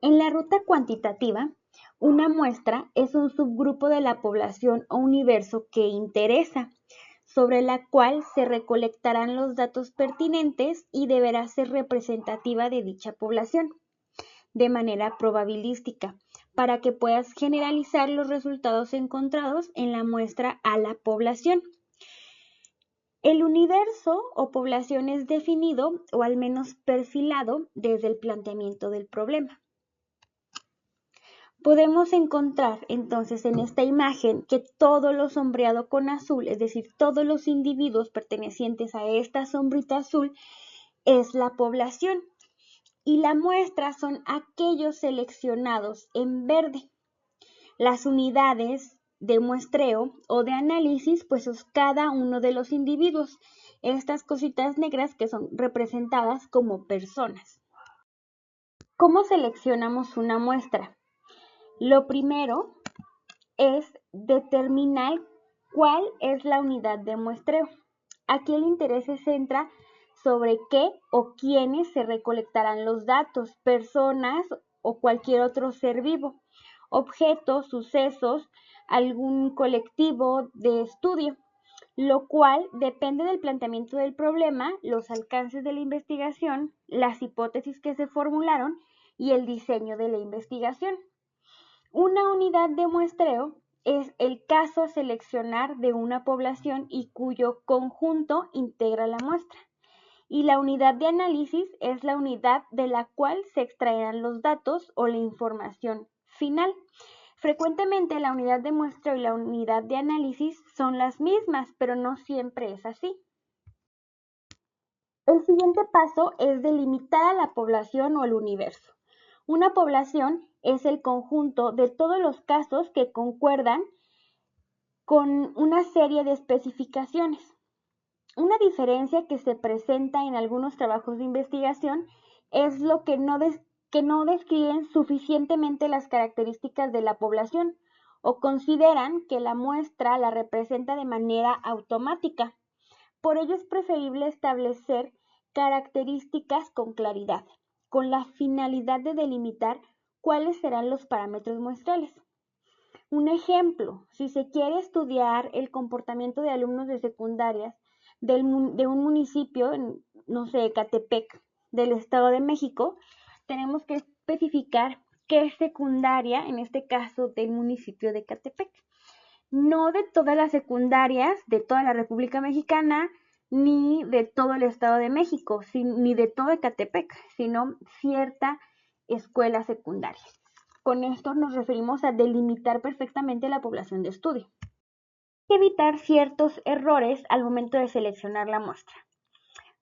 En la ruta cuantitativa, una muestra es un subgrupo de la población o universo que interesa, sobre la cual se recolectarán los datos pertinentes y deberá ser representativa de dicha población, de manera probabilística, para que puedas generalizar los resultados encontrados en la muestra a la población. El universo o población es definido o al menos perfilado desde el planteamiento del problema. Podemos encontrar entonces en esta imagen que todo lo sombreado con azul, es decir, todos los individuos pertenecientes a esta sombrita azul, es la población y la muestra son aquellos seleccionados en verde. Las unidades de muestreo o de análisis, pues es cada uno de los individuos. Estas cositas negras que son representadas como personas. ¿Cómo seleccionamos una muestra? Lo primero es determinar cuál es la unidad de muestreo. Aquí el interés se centra sobre qué o quiénes se recolectarán los datos, personas o cualquier otro ser vivo, objetos, sucesos, algún colectivo de estudio, lo cual depende del planteamiento del problema, los alcances de la investigación, las hipótesis que se formularon y el diseño de la investigación. Una unidad de muestreo es el caso a seleccionar de una población y cuyo conjunto integra la muestra. Y la unidad de análisis es la unidad de la cual se extraerán los datos o la información final. Frecuentemente la unidad de muestreo y la unidad de análisis son las mismas, pero no siempre es así. El siguiente paso es delimitar a la población o el universo. Una población es el conjunto de todos los casos que concuerdan con una serie de especificaciones. Una diferencia que se presenta en algunos trabajos de investigación es lo que no describen suficientemente las características de la población o consideran que la muestra la representa de manera automática. Por ello es preferible establecer características con claridad, con la finalidad de delimitar cuáles serán los parámetros muestrales. Un ejemplo, si se quiere estudiar el comportamiento de alumnos de secundarias de un municipio, no sé, Ecatepec, del Estado de México, tenemos que especificar qué secundaria, en este caso del municipio de Ecatepec. No de todas las secundarias de toda la República Mexicana, ni de todo el Estado de México, ni de todo Ecatepec, sino cierta escuela secundaria. Con esto nos referimos a delimitar perfectamente la población de estudio. Hay que evitar ciertos errores al momento de seleccionar la muestra.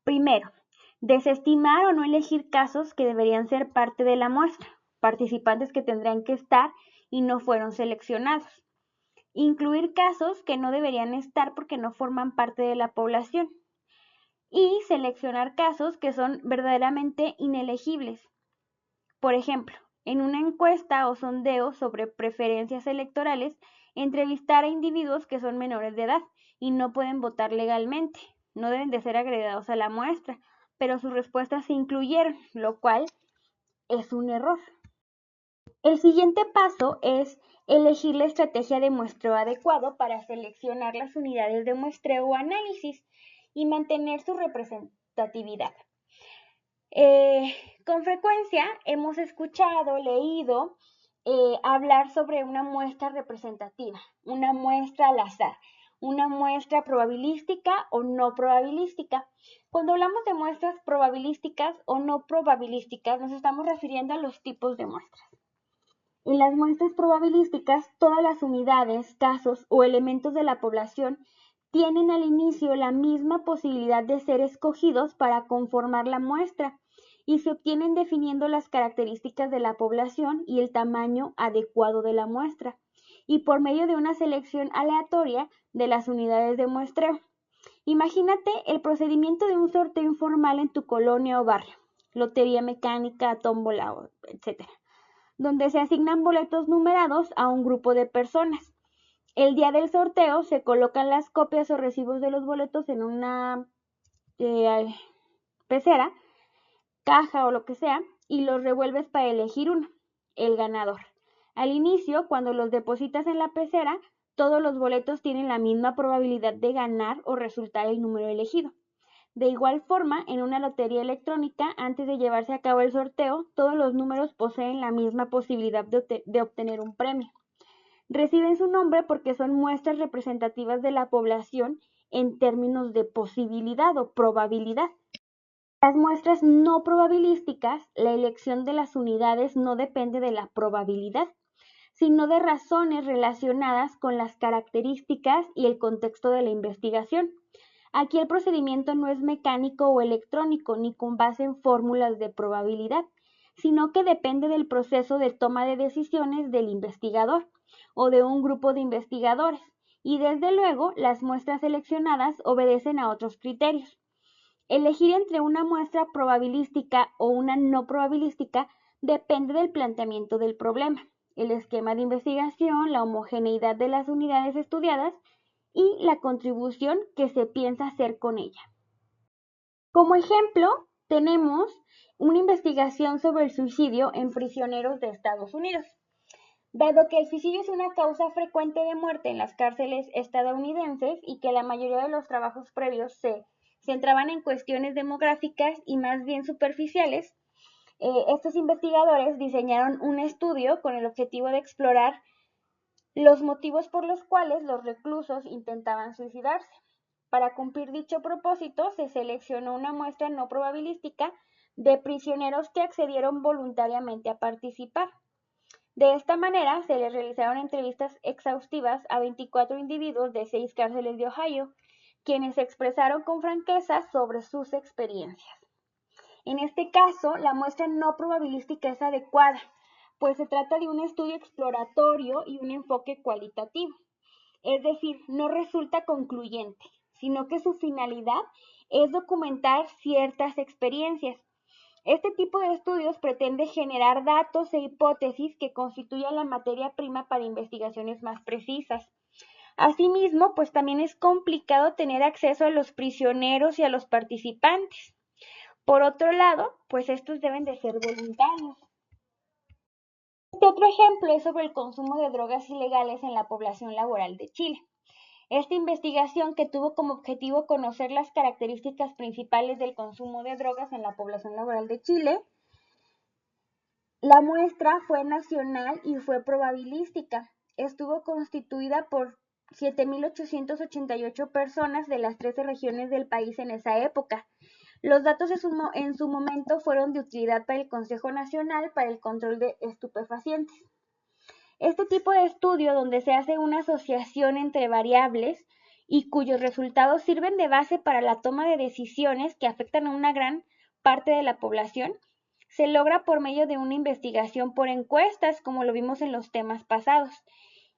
Primero, desestimar o no elegir casos que deberían ser parte de la muestra, participantes que tendrían que estar y no fueron seleccionados. Incluir casos que no deberían estar porque no forman parte de la población. Y seleccionar casos que son verdaderamente inelegibles. Por ejemplo, en una encuesta o sondeo sobre preferencias electorales, entrevistar a individuos que son menores de edad y no pueden votar legalmente. No deben de ser agregados a la muestra, pero sus respuestas se incluyeron, lo cual es un error. El siguiente paso es elegir la estrategia de muestreo adecuado para seleccionar las unidades de muestreo o análisis y mantener su representatividad. Con frecuencia hemos escuchado, leído hablar sobre una muestra representativa, una muestra al azar, una muestra probabilística o no probabilística. Cuando hablamos de muestras probabilísticas o no probabilísticas, nos estamos refiriendo a los tipos de muestras. En las muestras probabilísticas, todas las unidades, casos o elementos de la población tienen al inicio la misma posibilidad de ser escogidos para conformar la muestra y se obtienen definiendo las características de la población y el tamaño adecuado de la muestra, y por medio de una selección aleatoria de las unidades de muestreo. Imagínate el procedimiento de un sorteo informal en tu colonia o barrio, lotería mecánica, tómbola, etc., donde se asignan boletos numerados a un grupo de personas. El día del sorteo se colocan las copias o recibos de los boletos en una pecera, caja o lo que sea, y los revuelves para elegir uno. el ganador. Al inicio, cuando los depositas en la pecera, todos los boletos tienen la misma probabilidad de ganar o resultar el número elegido. De igual forma, en una lotería electrónica, antes de llevarse a cabo el sorteo, todos los números poseen la misma posibilidad de obtener un premio. Reciben su nombre porque son muestras representativas de la población en términos de posibilidad o probabilidad. Las muestras no probabilísticas, la elección de las unidades no depende de la probabilidad, sino de razones relacionadas con las características y el contexto de la investigación. Aquí el procedimiento no es mecánico o electrónico ni con base en fórmulas de probabilidad, sino que depende del proceso de toma de decisiones del investigador o de un grupo de investigadores, y desde luego las muestras seleccionadas obedecen a otros criterios. Elegir entre una muestra probabilística o una no probabilística depende del planteamiento del problema, el esquema de investigación, la homogeneidad de las unidades estudiadas y la contribución que se piensa hacer con ella. Como ejemplo, tenemos una investigación sobre el suicidio en prisioneros de Estados Unidos. Dado que el suicidio es una causa frecuente de muerte en las cárceles estadounidenses y que la mayoría de los trabajos previos se centraban en cuestiones demográficas y más bien superficiales, estos investigadores diseñaron un estudio con el objetivo de explorar los motivos por los cuales los reclusos intentaban suicidarse. Para cumplir dicho propósito, se seleccionó una muestra no probabilística de prisioneros que accedieron voluntariamente a participar. De esta manera, se les realizaron entrevistas exhaustivas a 24 individuos de 6 cárceles de Ohio, quienes expresaron con franqueza sobre sus experiencias. En este caso, la muestra no probabilística es adecuada, pues se trata de un estudio exploratorio y un enfoque cualitativo. Es decir, no resulta concluyente, sino que su finalidad es documentar ciertas experiencias. Este tipo de estudios pretende generar datos e hipótesis que constituyan la materia prima para investigaciones más precisas. Asimismo, pues también es complicado tener acceso a los prisioneros y a los participantes. Por otro lado, pues estos deben de ser voluntarios. Este otro ejemplo es sobre el consumo de drogas ilegales en la población laboral de Chile. Esta investigación, que tuvo como objetivo conocer las características principales del consumo de drogas en la población laboral de Chile, la muestra fue nacional y fue probabilística. Estuvo constituida por 7.888 personas de las 13 regiones del país en esa época. Los datos en su momento fueron de utilidad para el Consejo Nacional para el Control de Estupefacientes. Este tipo de estudio, donde se hace una asociación entre variables y cuyos resultados sirven de base para la toma de decisiones que afectan a una gran parte de la población, se logra por medio de una investigación por encuestas, como lo vimos en los temas pasados,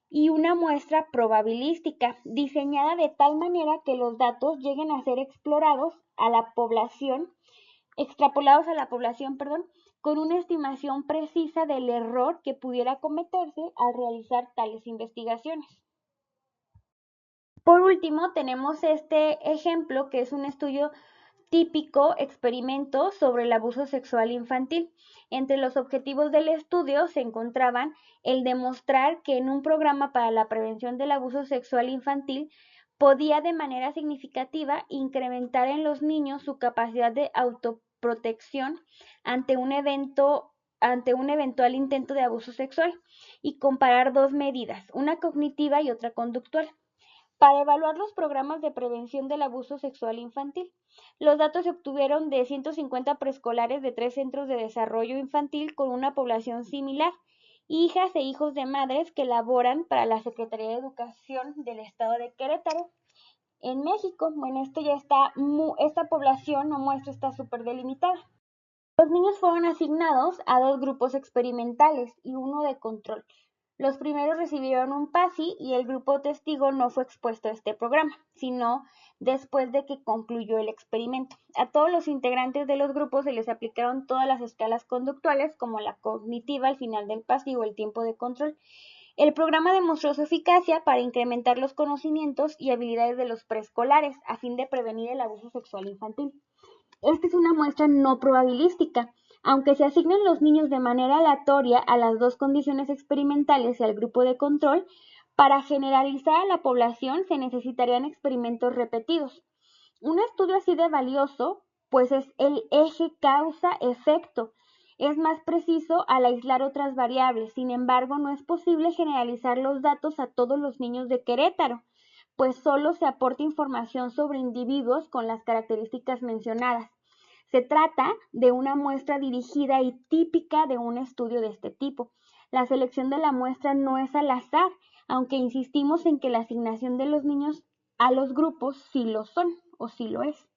y una muestra probabilística, diseñada de tal manera que los datos lleguen a ser explorado a la población, extrapolados a la población, con una estimación precisa del error que pudiera cometerse al realizar tales investigaciones. Por último, tenemos este ejemplo que es un estudio típico experimento sobre el abuso sexual infantil. Entre los objetivos del estudio se encontraban el demostrar que en un programa para la prevención del abuso sexual infantil podía de manera significativa incrementar en los niños su capacidad de autoprotección ante un eventual intento de abuso sexual, y comparar dos medidas, una cognitiva y otra conductual, para evaluar los programas de prevención del abuso sexual infantil. Los datos se obtuvieron de 150 preescolares de 3 centros de desarrollo infantil con una población similar, hijas e hijos de madres que laboran para la Secretaría de Educación del Estado de Querétaro, en México. Bueno, esta población o muestra está súper delimitada. Los niños fueron asignados a 2 grupos experimentales y uno de control. Los primeros recibieron un PASI y el grupo testigo no fue expuesto a este programa, sino después de que concluyó el experimento. A todos los integrantes de los grupos se les aplicaron todas las escalas conductuales, como la cognitiva al final del PASI o el tiempo de control. El programa demostró su eficacia para incrementar los conocimientos y habilidades de los preescolares a fin de prevenir el abuso sexual infantil. Esta es una muestra no probabilística, Aunque se asignen los niños de manera aleatoria a las dos condiciones experimentales y al grupo de control, para generalizar a la población se necesitarían experimentos repetidos. Un estudio así de valioso, pues es el eje causa-efecto. Es más preciso al aislar otras variables. Sin embargo, no es posible generalizar los datos a todos los niños de Querétaro, pues solo se aporta información sobre individuos con las características mencionadas. Se trata de una muestra dirigida y típica de un estudio de este tipo. La selección de la muestra no es al azar, aunque insistimos en que la asignación de los niños a los grupos sí lo son o sí lo es.